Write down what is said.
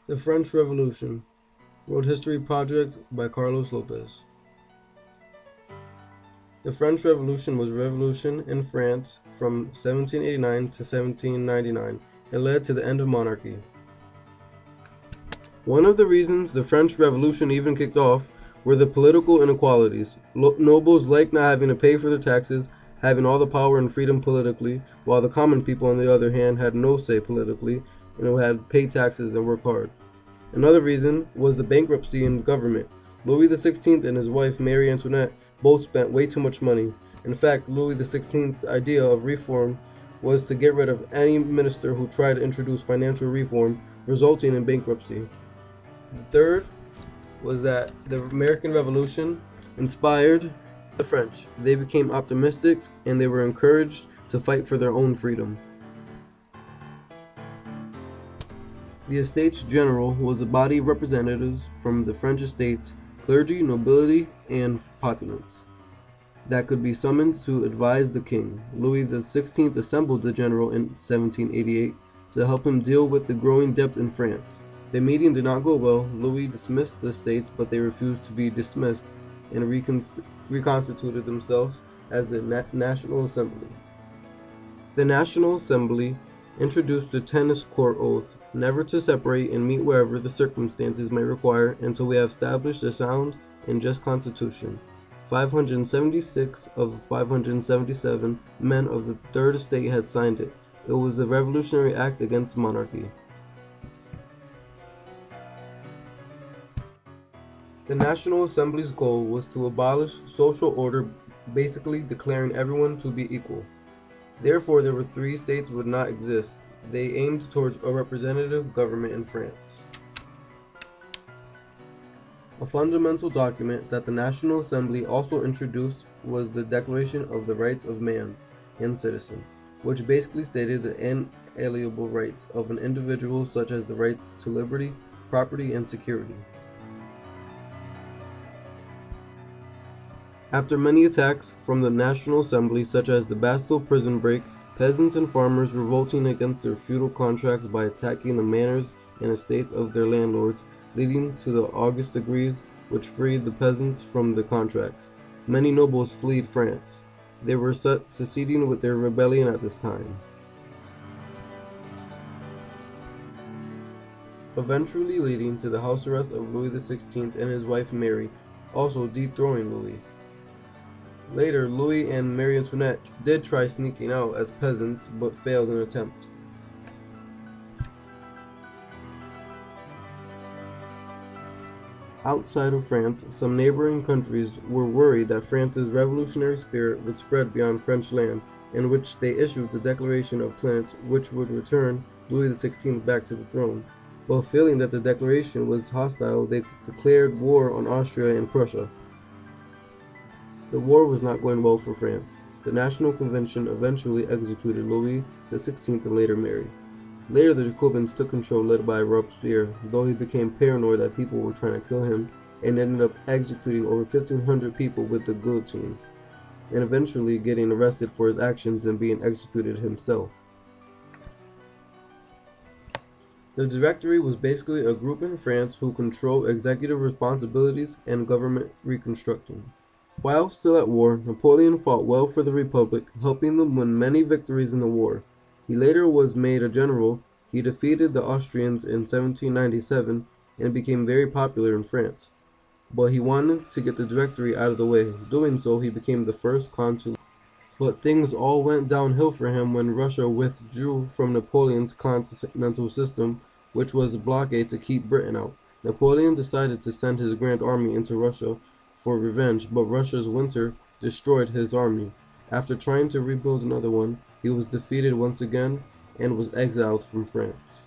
The French Revolution. World History Project by Carlos Lopez. The French Revolution was a revolution in France from 1789 to 1799. It led to the end of monarchy. One of the reasons the French Revolution even kicked off were the political inequalities. Nobles liked not having to pay for their taxes, having all the power and freedom politically, while the common people, on the other hand, had no say politically and had to pay taxes and work hard. Another reason was the bankruptcy in government. Louis XVI and his wife Marie Antoinette both spent way too much money. In fact, Louis XVI's idea of reform was to get rid of any minister who tried to introduce financial reform, resulting in bankruptcy. The third was that the American Revolution inspired the French. They became optimistic and they were encouraged to fight for their own freedom. The Estates General was a body of representatives from the French estates, clergy, nobility, and populace that could be summoned to advise the king. Louis XVI assembled the general in 1788 to help him deal with the growing debt in France. The meeting did not go well. Louis dismissed the states, but they refused to be dismissed and reconstituted themselves as the National Assembly. The National Assembly introduced the tennis court oath, never to separate and meet wherever the circumstances may require until we have established a sound and just constitution. 576 of 577 men of the Third Estate had signed it. It was a revolutionary act against monarchy. The National Assembly's goal was to abolish social order, basically declaring everyone to be equal. Therefore, there were 3 states would not exist. They aimed towards a representative government in France. A fundamental document that the National Assembly also introduced was the Declaration of the Rights of Man and Citizen, which basically stated the inalienable rights of an individual, such as the rights to liberty, property, and security. After many attacks from the National Assembly, such as the Bastille prison break, peasants and farmers revolting against their feudal contracts by attacking the manors and estates of their landlords, leading to the August Decrees, which freed the peasants from the contracts. Many nobles fled France. They were succeeding with their rebellion at this time. Eventually leading to the house arrest of Louis XVI and his wife Mary, also dethroning Louis. Later, Louis and Marie Antoinette did try sneaking out as peasants, but failed in an attempt. Outside of France, some neighboring countries were worried that France's revolutionary spirit would spread beyond French land, in which they issued the Declaration of Plant, which would return Louis XVI back to the throne. But feeling that the declaration was hostile, they declared war on Austria and Prussia. The war was not going well for France. The National Convention eventually executed Louis XVI and later Mary. Later, the Jacobins took control, led by Robespierre, though he became paranoid that people were trying to kill him, and ended up executing over 1,500 people with the guillotine, and eventually getting arrested for his actions and being executed himself. The Directory was basically a group in France who controlled executive responsibilities and government reconstruction. While still at war, Napoleon fought well for the Republic, helping them win many victories in the war. He later was made a general. He defeated the Austrians in 1797 and became very popular in France. But he wanted to get the Directory out of the way. Doing so, he became the first consul. But things all went downhill for him when Russia withdrew from Napoleon's continental system, which was a blockade to keep Britain out. Napoleon decided to send his grand army into Russia for revenge, but Russia's winter destroyed his army. After trying to rebuild another one, he was defeated once again and was exiled from France.